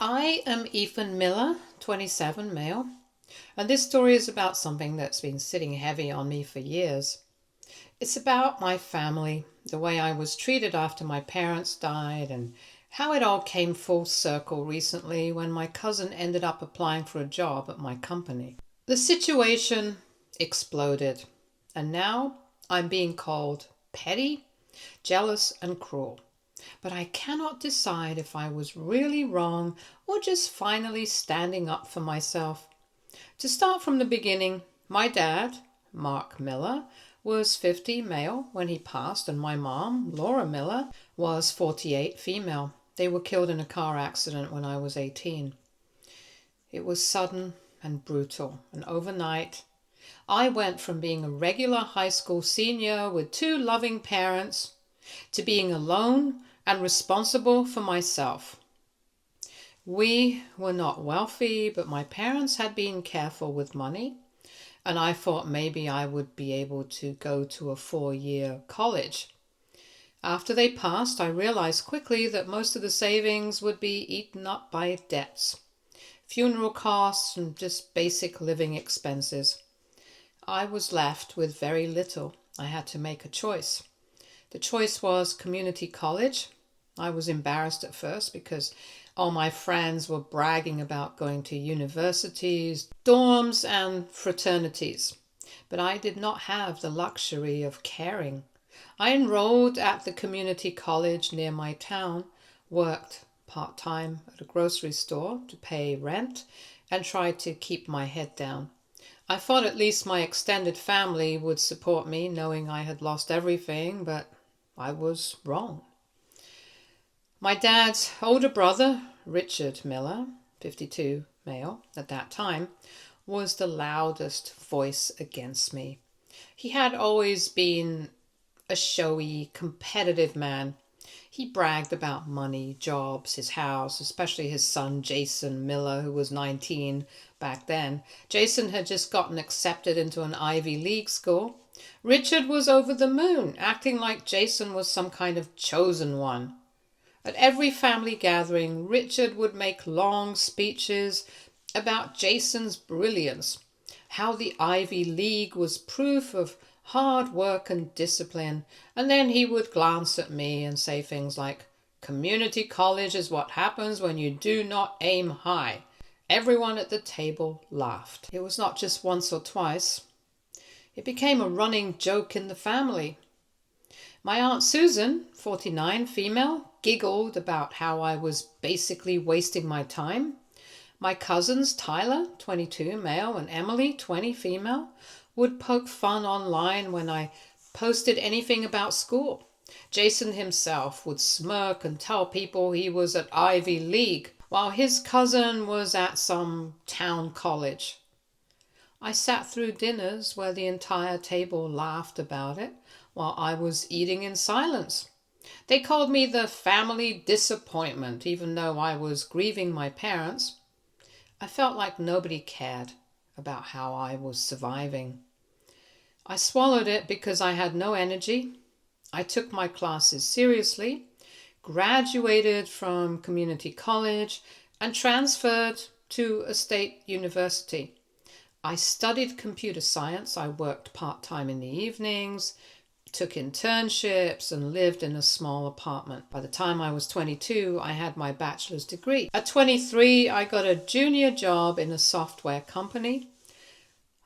I am Ethan Miller, 27, male, and this story is about something that's been sitting heavy on me for years. It's about my family, the way I was treated after my parents died, and how it all came full circle recently when my cousin ended up applying for a job at my company. The situation exploded, and now I'm being called petty, jealous, and cruel. But I cannot decide if I was really wrong or just finally standing up for myself. To start from the beginning, my dad, Mark Miller, was 50, male, when he passed, and my mom, Laura Miller, was 48, female. They were killed in a car accident when I was 18. It was sudden and brutal, and overnight, I went from being a regular high school senior with two loving parents to being alone and responsible for myself. We were not wealthy, but my parents had been careful with money, and I thought maybe I would be able to go to a 4-year college. After they passed, I realized quickly that most of the savings would be eaten up by debts, funeral costs, and just basic living expenses. I was left with very little. I had to make a choice. The choice was community college. I was embarrassed at first because all my friends were bragging about going to universities, dorms, and fraternities. But I did not have the luxury of caring. I enrolled at the community college near my town, worked part-time at a grocery store to pay rent, and tried to keep my head down. I thought at least my extended family would support me, knowing I had lost everything, but I was wrong. My dad's older brother, Richard Miller, 52, male, at that time, was the loudest voice against me. He had always been a showy, competitive man. He bragged about money, jobs, his house, especially his son Jason Miller, who was 19 back then. Jason had just gotten accepted into an Ivy League school. Richard was over the moon, acting like Jason was some kind of chosen one. At every family gathering, Richard would make long speeches about Jason's brilliance, how the Ivy League was proof of hard work and discipline, and then he would glance at me and say things like, "Community college is what happens when you do not aim high." Everyone at the table laughed. It was not just once or twice. It became a running joke in the family. My Aunt Susan, 49, female, giggled about how I was basically wasting my time. My cousins, Tyler, 22, male, and Emily, 20, female, would poke fun online when I posted anything about school. Jason himself would smirk and tell people he was at Ivy League, while his cousin was at some town college. I sat through dinners where the entire table laughed about it, while I was eating in silence. They called me the family disappointment, even though I was grieving my parents. I felt like nobody cared about how I was surviving. I swallowed it because I had no energy. I took my classes seriously, graduated from community college, and transferred to a state university. I studied computer science. I worked part-time in the evenings, took internships, and lived in a small apartment. By the time I was 22, I had my bachelor's degree. At 23, I got a junior job in a software company.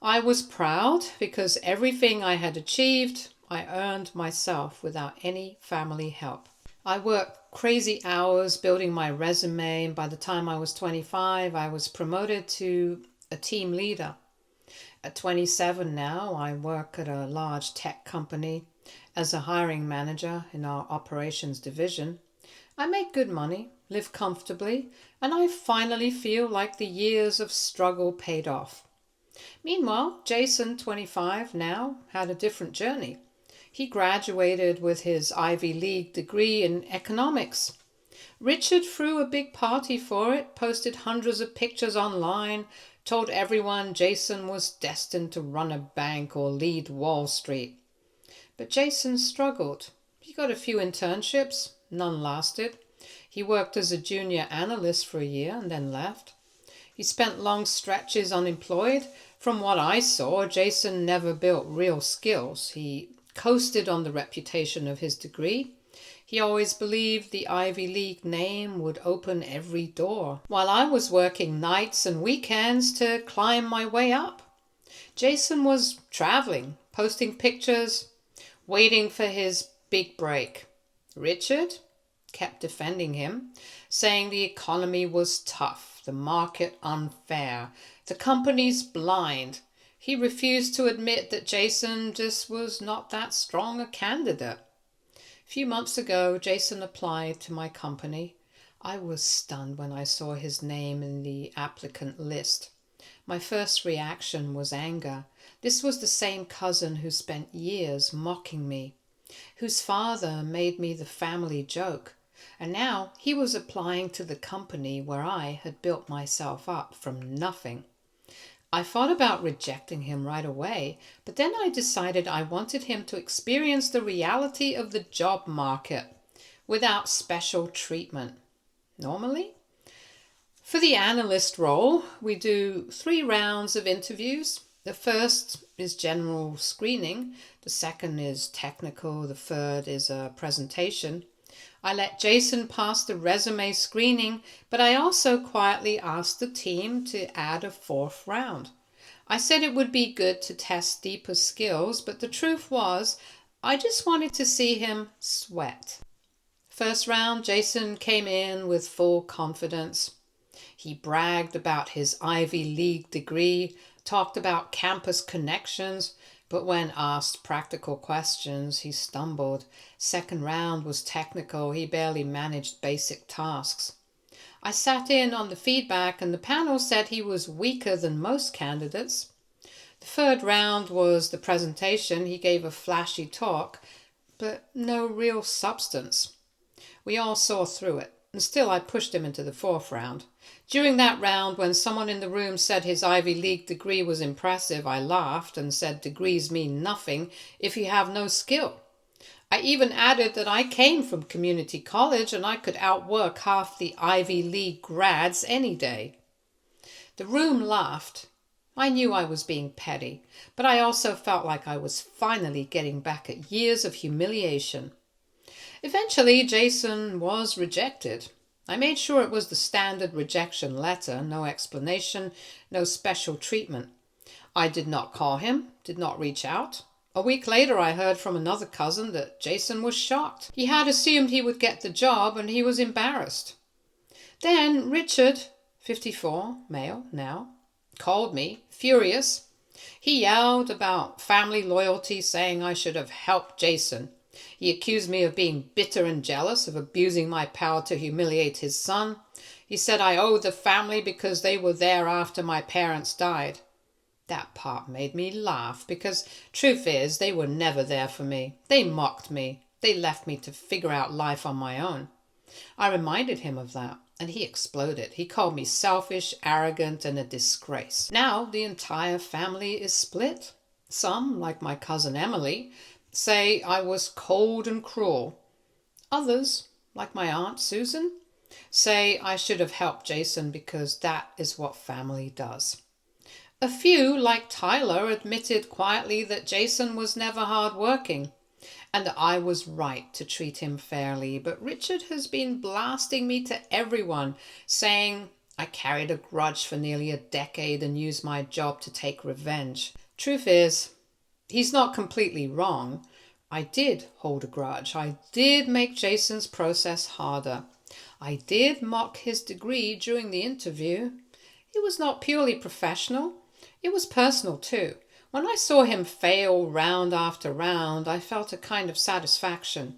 I was proud because everything I had achieved, I earned myself without any family help. I worked crazy hours building my resume, and by the time I was 25, I was promoted to a team leader. At 27 now, I work at a large tech company as a hiring manager in our operations division. I make good money, live comfortably, and I finally feel like the years of struggle paid off. Meanwhile, Jason, 25 now, had a different journey. He graduated with his Ivy League degree in economics. Richard threw a big party for it, posted hundreds of pictures online, told everyone Jason was destined to run a bank or lead Wall Street. But Jason struggled. He got a few internships, none lasted. He He worked as a junior analyst for a year and then left. He spent long stretches unemployed. From what I saw, Jason never built real skills. He coasted on the reputation of his degree. He always believed the Ivy League name would open every door, while I was working nights and weekends to climb my way up. Jason was traveling, posting pictures, waiting for his big break. Richard kept defending him, saying the economy was tough, the market unfair, the company's blind. He refused to admit that Jason just was not that strong a candidate. A few months ago, Jason applied to my company. I was stunned when I saw his name in the applicant list. My first reaction was anger. This was the same cousin who spent years mocking me, whose father made me the family joke, and now he was applying to the company where I had built myself up from nothing. I thought about rejecting him right away, but then I decided I wanted him to experience the reality of the job market without special treatment. Normally, for the analyst role, we do 3 rounds of interviews. The first is general screening, the second is technical, the third is a presentation. I let Jason pass the resume screening, but I also quietly asked the team to add a 4th round. I said it would be good to test deeper skills, but the truth was, I just wanted to see him sweat. First round, Jason came in with full confidence. He bragged about his Ivy League degree, talked about campus connections, but when asked practical questions, he stumbled. Second round was technical. He barely managed basic tasks. I sat in on the feedback and the panel said he was weaker than most candidates. The third round was the presentation. He gave a flashy talk, but no real substance. We all saw through it, and still I pushed him into the 4th round. During that round, when someone in the room said his Ivy League degree was impressive, I laughed and said degrees mean nothing if you have no skill. I even added that I came from community college and I could outwork half the Ivy League grads any day. The room laughed. I knew I was being petty, but I also felt like I was finally getting back at years of humiliation. Eventually, Jason was rejected. I made sure it was the standard rejection letter, no explanation, no special treatment. I did not call him, did not reach out. A week later, I heard from another cousin that Jason was shocked. He had assumed he would get the job and he was embarrassed. Then Richard, 54, male now, called me, furious. He yelled about family loyalty, saying I should have helped Jason. He accused me of being bitter and jealous, of abusing my power to humiliate his son. He said I owed the family because they were there after my parents died. That part made me laugh because, truth is, they were never there for me. They mocked me. They left me to figure out life on my own. I reminded him of that, and he exploded. He called me selfish, arrogant, and a disgrace. Now the entire family is split. Some, like my cousin Emily, say I was cold and cruel. Others, like my Aunt Susan, say I should have helped Jason because that is what family does. A few, like Tyler, admitted quietly that Jason was never hard-working and that I was right to treat him fairly. But Richard has been blasting me to everyone, saying I carried a grudge for nearly a decade and used my job to take revenge. Truth is, he's not completely wrong. I did hold a grudge. I did make Jason's process harder. I did mock his degree during the interview. It was not purely professional. It was personal too. When I saw him fail round after round, I felt a kind of satisfaction.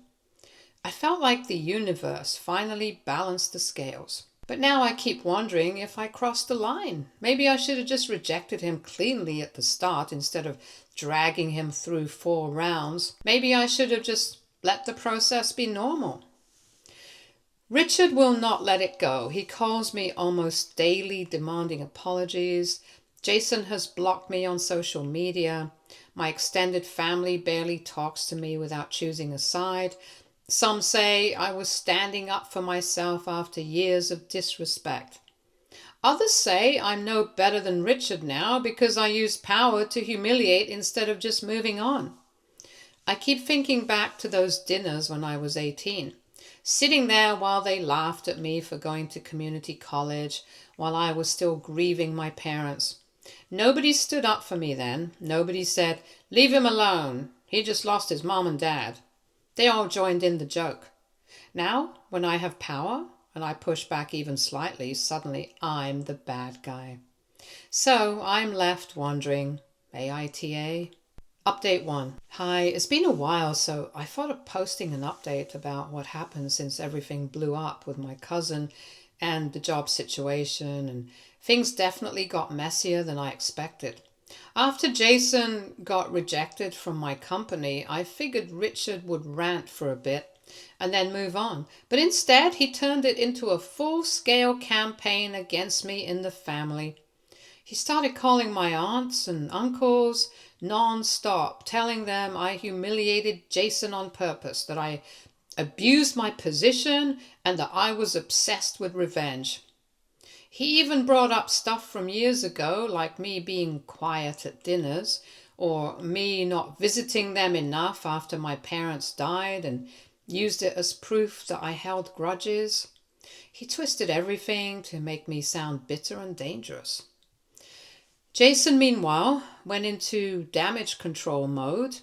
I felt like the universe finally balanced the scales. But now I keep wondering if I crossed the line. Maybe I should have just rejected him cleanly at the start instead of dragging him through 4 rounds. Maybe I should have just let the process be normal. Richard will not let it go. He calls me almost daily demanding apologies. Jason has blocked me on social media. My extended family barely talks to me without choosing a side. Some say I was standing up for myself after years of disrespect. Others say I'm no better than Richard now because I used power to humiliate instead of just moving on. I keep thinking back to those dinners when I was 18, sitting there while they laughed at me for going to community college while I was still grieving my parents. Nobody stood up for me then. Nobody said, "Leave him alone. He just lost his mom and dad." They all joined in the joke. Now, when I have power and I push back even slightly, suddenly I'm the bad guy. So I'm left wondering, AITA? Update 1. Hi, it's been a while, so I thought of posting an update about what happened since everything blew up with my cousin and the job situation, and things definitely got messier than I expected. After Jason got rejected from my company, I figured Richard would rant for a bit and then move on. But instead, he turned it into a full-scale campaign against me in the family. He started calling my aunts and uncles non-stop, telling them I humiliated Jason on purpose, that I abused my position, and that I was obsessed with revenge. He even brought up stuff from years ago, like me being quiet at dinners, or me not visiting them enough after my parents died, and used it as proof that I held grudges. He twisted everything to make me sound bitter and dangerous. Jason, meanwhile, went into damage control mode.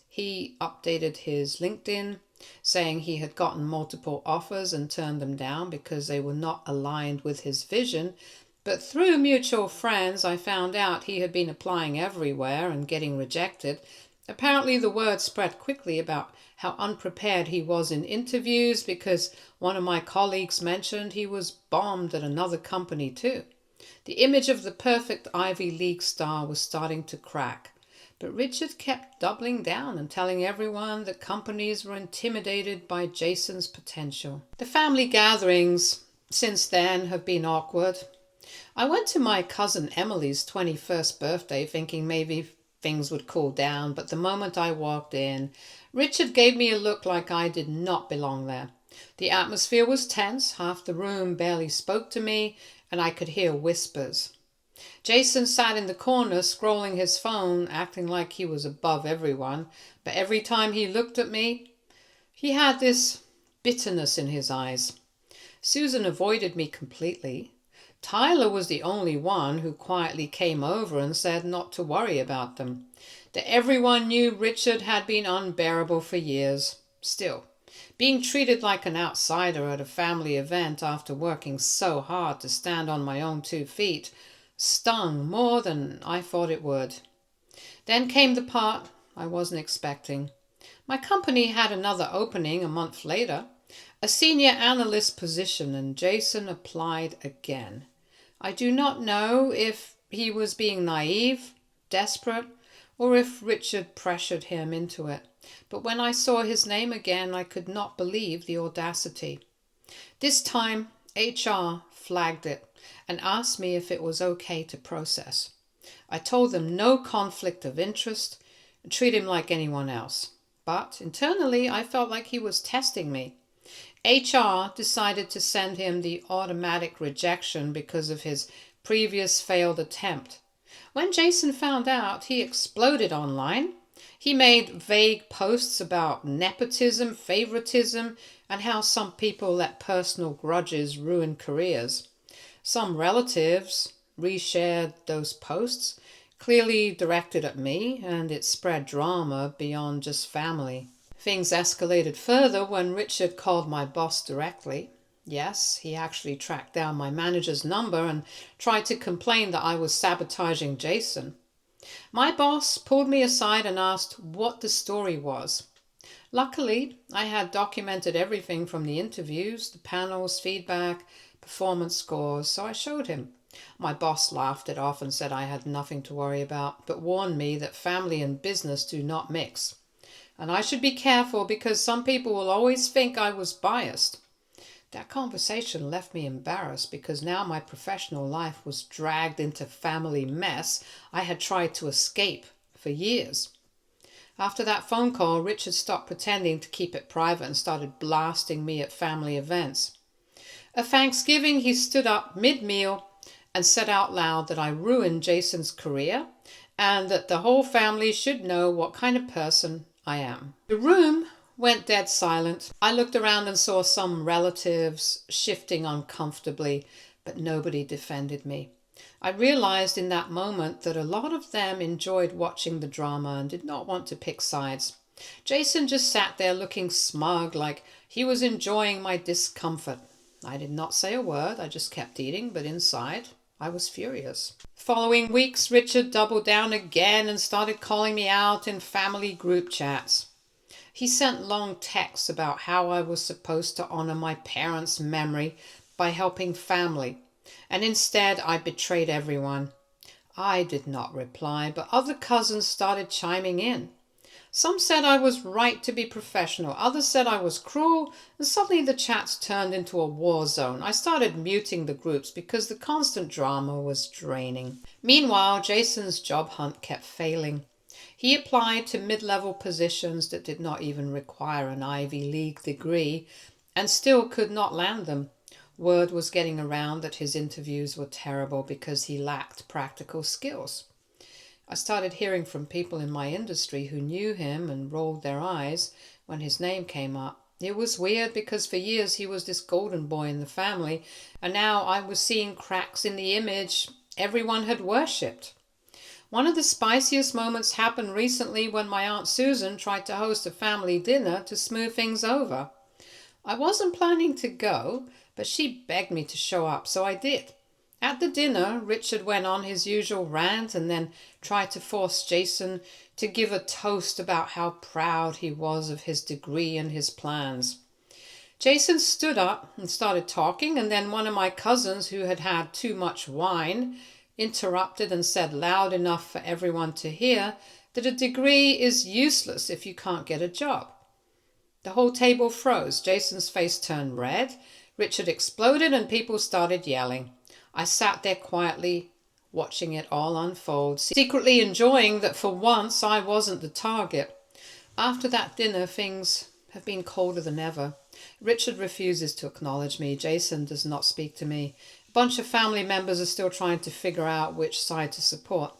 He updated his LinkedIn, saying he had gotten multiple offers and turned them down because they were not aligned with his vision. But through mutual friends, I found out he had been applying everywhere and getting rejected. Apparently the word spread quickly about how unprepared he was in interviews because one of my colleagues mentioned he was bombed at another company too. The image of the perfect Ivy League star was starting to crack. But Richard kept doubling down and telling everyone that companies were intimidated by Jason's potential. The family gatherings since then have been awkward. I went to my cousin Emily's 21st birthday thinking maybe things would cool down, but the moment I walked in, Richard gave me a look like I did not belong there. The atmosphere was tense, half the room barely spoke to me, and I could hear whispers. Jason sat in the corner scrolling his phone, acting like he was above everyone, but every time he looked at me, he had this bitterness in his eyes. Susan avoided me completely. Tyler was the only one who quietly came over and said not to worry about them, that everyone knew Richard had been unbearable for years. Still, being treated like an outsider at a family event after working so hard to stand on my own 2 feet stung more than I thought it would. Then came the part I wasn't expecting. My company had another opening a month later, a senior analyst position, and Jason applied again. I do not know if he was being naive, desperate, or if Richard pressured him into it. But when I saw his name again, I could not believe the audacity. This time, HR flagged it and asked me if it was okay to process. I told them no conflict of interest and treat him like anyone else. But internally, I felt like he was testing me. HR decided to send him the automatic rejection because of his previous failed attempt. When Jason found out, he exploded online. He made vague posts about nepotism, favoritism, and how some people let personal grudges ruin careers. Some relatives reshared those posts, clearly directed at me, and it spread drama beyond just family. Things escalated further when Richard called my boss directly. Yes, he actually tracked down my manager's number and tried to complain that I was sabotaging Jason. My boss pulled me aside and asked what the story was. Luckily, I had documented everything from the interviews, the panels, feedback, performance scores, so I showed him. My boss laughed it off and said I had nothing to worry about, but warned me that family and business do not mix. And I should be careful because some people will always think I was biased. That conversation left me embarrassed because now my professional life was dragged into family mess I had tried to escape for years. After that phone call, Richard stopped pretending to keep it private and started blasting me at family events. At Thanksgiving, he stood up mid-meal and said out loud that I ruined Jason's career and that the whole family should know what kind of person I am. The room went dead silent. I looked around and saw some relatives shifting uncomfortably, but nobody defended me. I realized in that moment that a lot of them enjoyed watching the drama and did not want to pick sides. Jason just sat there looking smug, like he was enjoying my discomfort. I did not say a word, I just kept eating, but inside I was furious. Following weeks, Richard doubled down again and started calling me out in family group chats. He sent long texts about how I was supposed to honor my parents' memory by helping family, and instead I betrayed everyone. I did not reply, but other cousins started chiming in. Some said I was right to be professional, others said I was cruel, and suddenly the chats turned into a war zone. I started muting the groups because the constant drama was draining. Meanwhile, Jason's job hunt kept failing. He applied to mid-level positions that did not even require an Ivy League degree and still could not land them. Word was getting around that his interviews were terrible because he lacked practical skills. I started hearing from people in my industry who knew him and rolled their eyes when his name came up. It was weird because for years he was this golden boy in the family, and now I was seeing cracks in the image everyone had worshipped. One of the spiciest moments happened recently when my Aunt Susan tried to host a family dinner to smooth things over. I wasn't planning to go, but she begged me to show up, so I did. At the dinner, Richard went on his usual rant and then tried to force Jason to give a toast about how proud he was of his degree and his plans. Jason stood up and started talking, and then one of my cousins, who had had too much wine, interrupted and said loud enough for everyone to hear that a degree is useless if you can't get a job. The whole table froze. Jason's face turned red. Richard exploded and people started yelling. I sat there quietly, watching it all unfold, secretly enjoying that for once I wasn't the target. After that dinner, things have been colder than ever. Richard refuses to acknowledge me. Jason does not speak to me. A bunch of family members are still trying to figure out which side to support.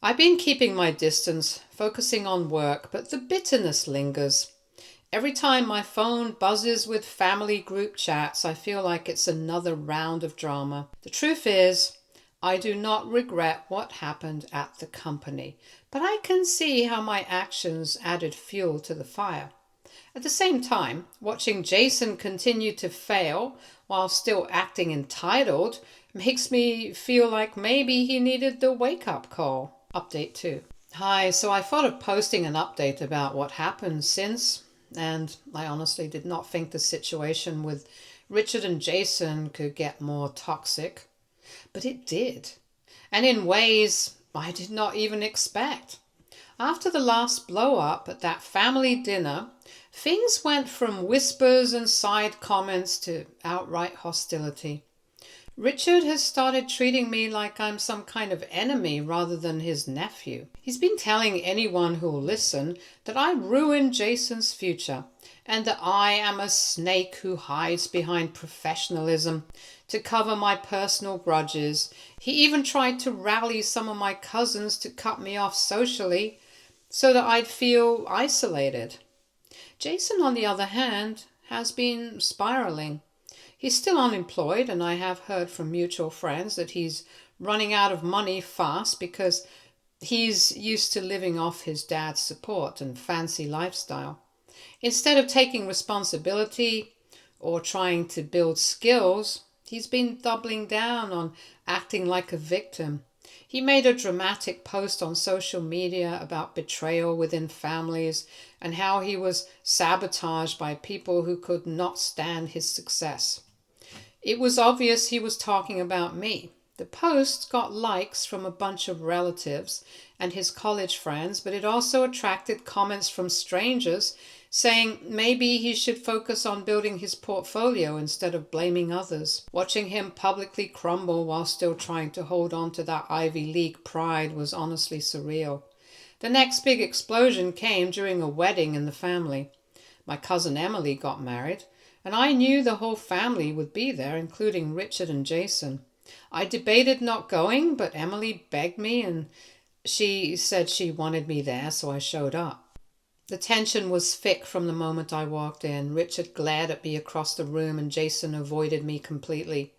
I've been keeping my distance, focusing on work, but the bitterness lingers. Every time my phone buzzes with family group chats, I feel like it's another round of drama. The truth is, I do not regret what happened at the company, but I can see how my actions added fuel to the fire. At the same time, watching Jason continue to fail while still acting entitled makes me feel like maybe he needed the wake-up call. Update 2. Hi, so I thought of posting an update about what happened since, and I honestly did not think the situation with Richard and Jason could get more toxic. But it did, and in ways I did not even expect. After the last blow-up at that family dinner, things went from whispers and side comments to outright hostility. Richard has started treating me like I'm some kind of enemy rather than his nephew. He's been telling anyone who'll listen that I ruined Jason's future and that I am a snake who hides behind professionalism to cover my personal grudges. He even tried to rally some of my cousins to cut me off socially so that I'd feel isolated. Jason, on the other hand, has been spiraling. He's still unemployed, and I have heard from mutual friends that he's running out of money fast because he's used to living off his dad's support and fancy lifestyle. Instead of taking responsibility or trying to build skills, he's been doubling down on acting like a victim. He made a dramatic post on social media about betrayal within families and how he was sabotaged by people who could not stand his success. It was obvious he was talking about me. The post got likes from a bunch of relatives and his college friends, but it also attracted comments from strangers saying maybe he should focus on building his portfolio instead of blaming others. Watching him publicly crumble while still trying to hold on to that Ivy League pride was honestly surreal. The next big explosion came during a wedding in the family. My cousin Emily got married, and I knew the whole family would be there, including Richard and Jason. I debated not going, but Emily begged me, and she said she wanted me there, so I showed up. The tension was thick from the moment I walked in. Richard glared at me across the room, and Jason avoided me completely.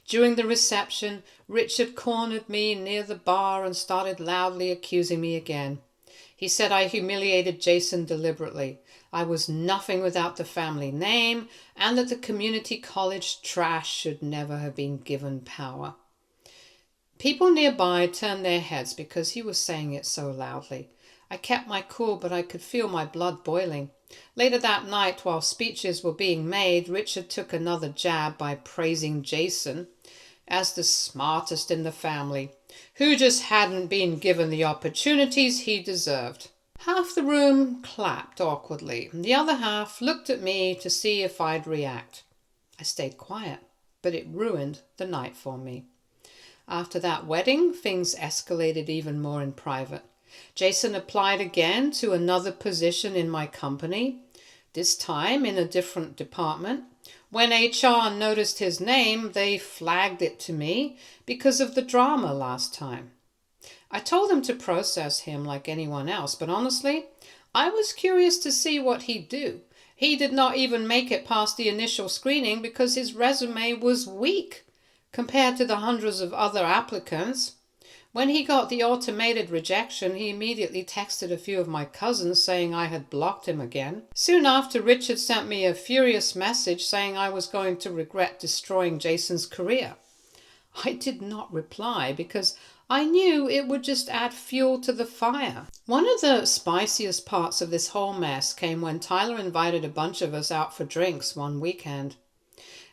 During the reception, Richard cornered me near the bar and started loudly accusing me again. He said I humiliated Jason deliberately. I was nothing without the family name, and that the community college trash should never have been given power. People nearby turned their heads because he was saying it so loudly. I kept my cool, but I could feel my blood boiling. Later that night, while speeches were being made, Richard took another jab by praising Jason as the smartest in the family, who just hadn't been given the opportunities he deserved. Half the room clapped awkwardly. The other half looked at me to see if I'd react. I stayed quiet, but it ruined the night for me. After that wedding, things escalated even more in private. Jason applied again to another position in my company, this time in a different department. When HR noticed his name, they flagged it to me because of the drama last time. I told them to process him like anyone else, but honestly, I was curious to see what he'd do. He did not even make it past the initial screening because his resume was weak compared to the hundreds of other applicants. When he got the automated rejection, he immediately texted a few of my cousins saying I had blocked him again. Soon after, Richard sent me a furious message saying I was going to regret destroying Jason's career. I did not reply because I knew it would just add fuel to the fire. One of the spiciest parts of this whole mess came when Tyler invited a bunch of us out for drinks one weekend.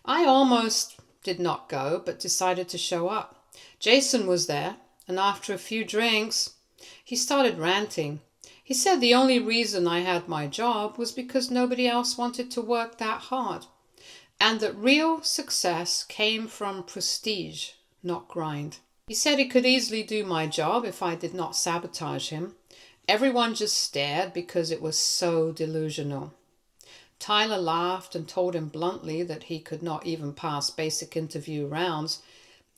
I almost did not go, but decided to show up. Jason was there, and after a few drinks, he started ranting. He said the only reason I had my job was because nobody else wanted to work that hard, and that real success came from prestige, not grind. He said he could easily do my job if I did not sabotage him. Everyone just stared because it was so delusional. Tyler laughed and told him bluntly that he could not even pass basic interview rounds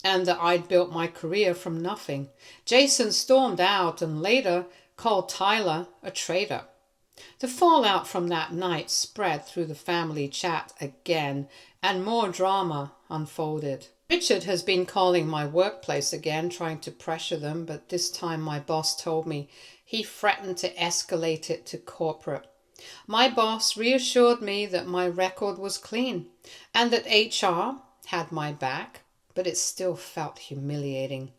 and that I'd built my career from nothing. Jason stormed out and later called Tyler a traitor. The fallout from that night spread through the family chat again, and more drama unfolded. Richard has been calling my workplace again, trying to pressure them, but this time my boss told me he threatened to escalate it to corporate. My boss reassured me that my record was clean and that HR had my back, but it still felt humiliating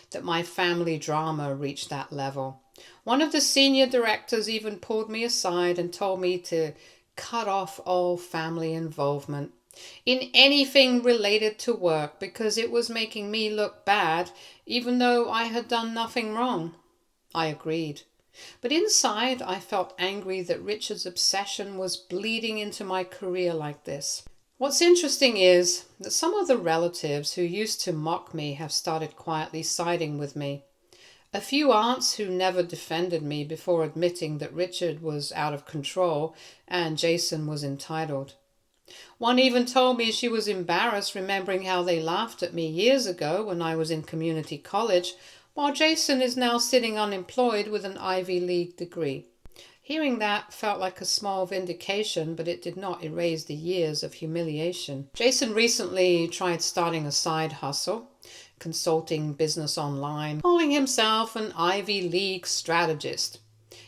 that my family drama reached that level. One of the senior directors even pulled me aside and told me to cut off all family involvement in anything related to work because it was making me look bad even though I had done nothing wrong. I agreed. But inside I felt angry that Richard's obsession was bleeding into my career like this. What's interesting is that some of the relatives who used to mock me have started quietly siding with me. A few aunts who never defended me before admitting that Richard was out of control and Jason was entitled. One even told me she was embarrassed remembering how they laughed at me years ago when I was in community college, while Jason is now sitting unemployed with an Ivy League degree. Hearing that felt like a small vindication, but it did not erase the years of humiliation. Jason recently tried starting a side hustle, consulting business online, calling himself an Ivy League strategist.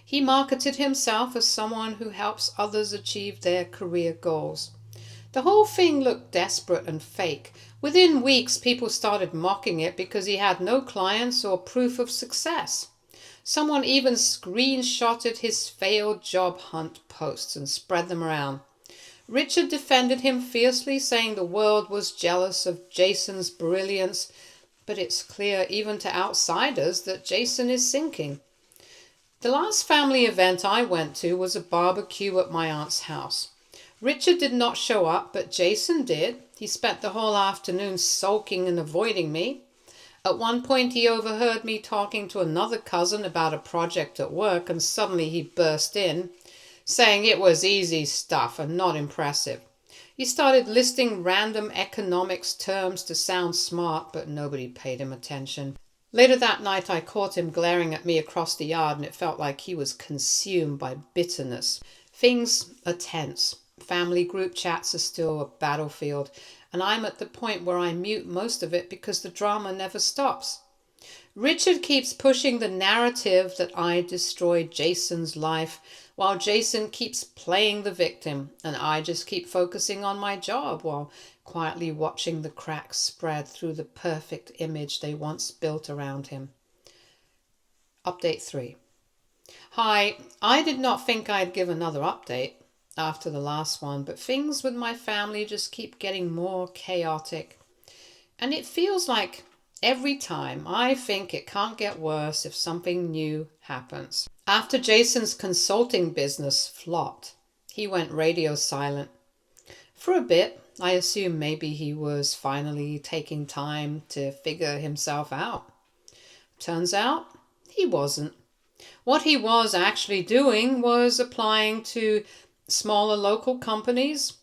He marketed himself as someone who helps others achieve their career goals. The whole thing looked desperate and fake. Within weeks, people started mocking it because he had no clients or proof of success. Someone even screenshotted his failed job hunt posts and spread them around. Richard defended him fiercely, saying the world was jealous of Jason's brilliance, but it's clear even to outsiders that Jason is sinking. The last family event I went to was a barbecue at my aunt's house. Richard did not show up, but Jason did. He spent the whole afternoon sulking and avoiding me. At one point he overheard me talking to another cousin about a project at work, and suddenly he burst in, saying it was easy stuff and not impressive. He started listing random economics terms to sound smart, but nobody paid him attention. Later that night I caught him glaring at me across the yard, and it felt like he was consumed by bitterness. Things are tense. Family group chats are still a battlefield, and I'm at the point where I mute most of it because the drama never stops. Richard keeps pushing the narrative that I destroyed Jason's life, while Jason keeps playing the victim, and I just keep focusing on my job while quietly watching the cracks spread through the perfect image they once built around him. Update 3. Hi, I did not think I'd give another update after the last one, but things with my family just keep getting more chaotic. And it feels like every time I think it can't get worse if something new happens. After Jason's consulting business flopped, he went radio silent. For a bit, I assumed maybe he was finally taking time to figure himself out. Turns out, he wasn't. What he was actually doing was applying to smaller local companies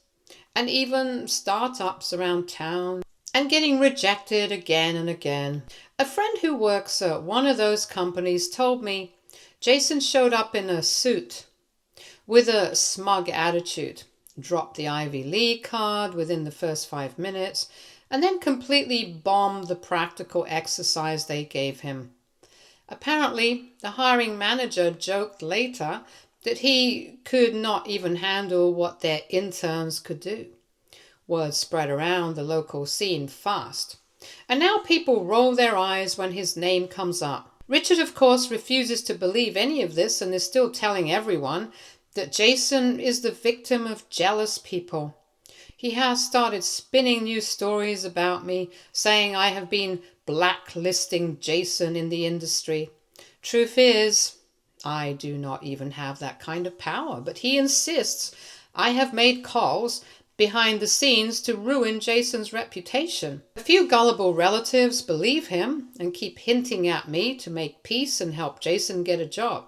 and even startups around town and getting rejected again and again. A friend who works at one of those companies told me Jason showed up in a suit with a smug attitude, dropped the Ivy League card within the first 5 minutes, and then completely bombed the practical exercise they gave him. Apparently, the hiring manager joked later that he could not even handle what their interns could do. Word spread around the local scene fast, and now people roll their eyes when his name comes up. Richard, of course, refuses to believe any of this and is still telling everyone that Jason is the victim of jealous people. He has started spinning new stories about me, saying I have been blacklisting Jason in the industry. Truth is, I do not even have that kind of power, but he insists I have made calls behind the scenes to ruin Jason's reputation. A few gullible relatives believe him and keep hinting at me to make peace and help Jason get a job.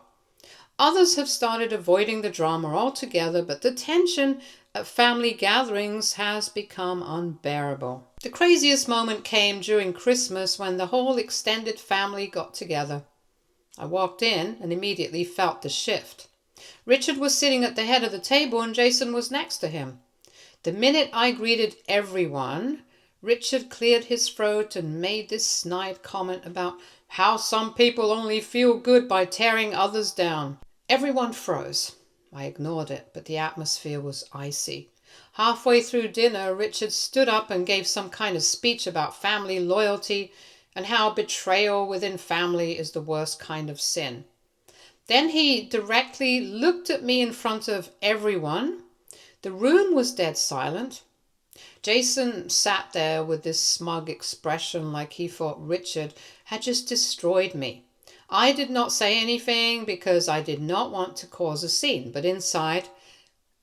Others have started avoiding the drama altogether, but the tension at family gatherings has become unbearable. The craziest moment came during Christmas when the whole extended family got together. I walked in and immediately felt the shift. Richard was sitting at the head of the table and Jason was next to him. The minute I greeted everyone, Richard cleared his throat and made this snide comment about how some people only feel good by tearing others down. Everyone froze. I ignored it, but the atmosphere was icy. Halfway through dinner, Richard stood up and gave some kind of speech about family loyalty and how betrayal within family is the worst kind of sin. Then he directly looked at me in front of everyone. The room was dead silent. Jason sat there with this smug expression like he thought Richard had just destroyed me. I did not say anything because I did not want to cause a scene, but inside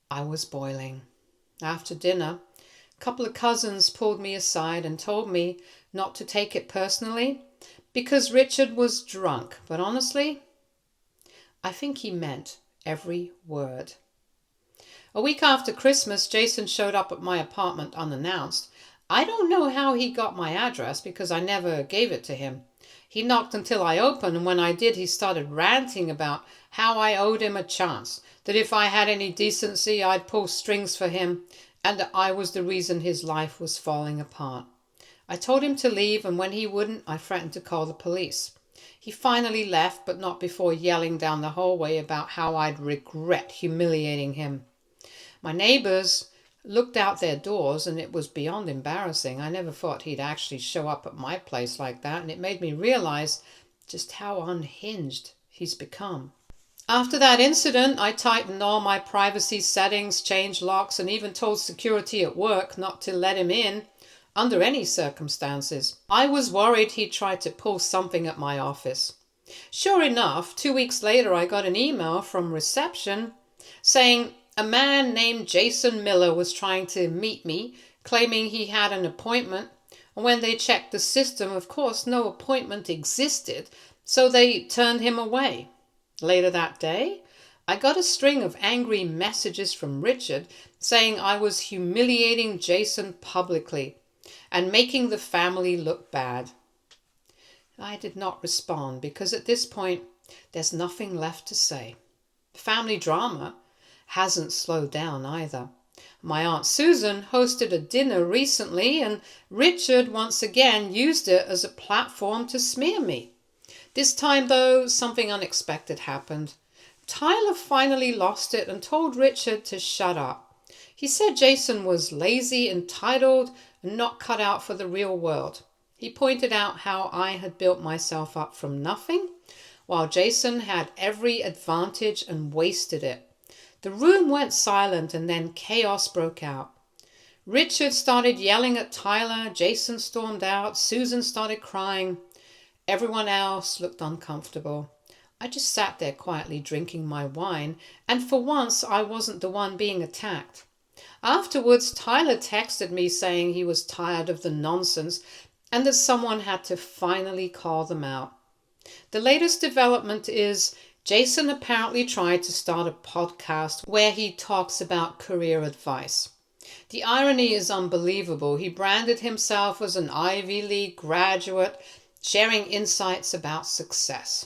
I was boiling. After dinner, a couple of cousins pulled me aside and told me not to take it personally because Richard was drunk, but honestly, I think he meant every word. A week after Christmas, Jason showed up at my apartment unannounced. I don't know how he got my address because I never gave it to him. He knocked until I opened, and when I did, he started ranting about how I owed him a chance, that if I had any decency, I'd pull strings for him, and that I was the reason his life was falling apart. I told him to leave, and when he wouldn't, I threatened to call the police. He finally left, but not before yelling down the hallway about how I'd regret humiliating him. My neighbors looked out their doors, and it was beyond embarrassing. I never thought he'd actually show up at my place like that, and it made me realize just how unhinged he's become. After that incident, I tightened all my privacy settings, changed locks, and even told security at work not to let him in under any circumstances. I was worried he'd try to pull something at my office. Sure enough, 2 weeks later, I got an email from reception saying a man named Jason Miller was trying to meet me, claiming he had an appointment. And when they checked the system, of course, no appointment existed, so they turned him away. Later that day, I got a string of angry messages from Richard saying I was humiliating Jason publicly and making the family look bad. I did not respond because at this point, there's nothing left to say. Family drama hasn't slowed down either. My Aunt Susan hosted a dinner recently, and Richard once again used it as a platform to smear me. This time, though, something unexpected happened. Tyler finally lost it and told Richard to shut up. He said Jason was lazy, entitled, and not cut out for the real world. He pointed out how I had built myself up from nothing, while Jason had every advantage and wasted it. The room went silent and then chaos broke out. Richard started yelling at Tyler, Jason stormed out, Susan started crying. Everyone else looked uncomfortable. I just sat there quietly drinking my wine, and for once I wasn't the one being attacked. Afterwards, Tyler texted me saying he was tired of the nonsense and that someone had to finally call them out. The latest development is Jason apparently tried to start a podcast where he talks about career advice. The irony is unbelievable. He branded himself as an Ivy League graduate, sharing insights about success.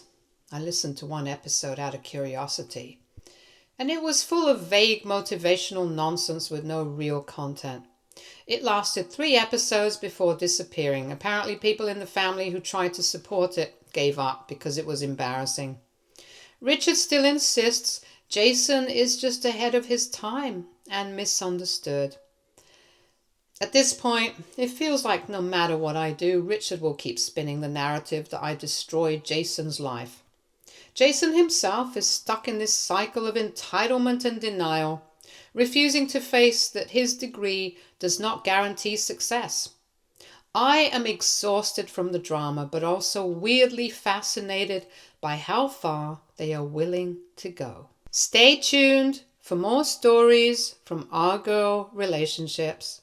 I listened to one episode out of curiosity, and it was full of vague motivational nonsense with no real content. It lasted 3 episodes before disappearing. Apparently people in the family who tried to support it gave up because it was embarrassing. Richard still insists Jason is just ahead of his time and misunderstood. At this point, it feels like no matter what I do, Richard will keep spinning the narrative that I destroyed Jason's life. Jason himself is stuck in this cycle of entitlement and denial, refusing to face that his degree does not guarantee success. I am exhausted from the drama, but also weirdly fascinated by how far they are willing to go. Stay tuned for more stories from our girl relationships.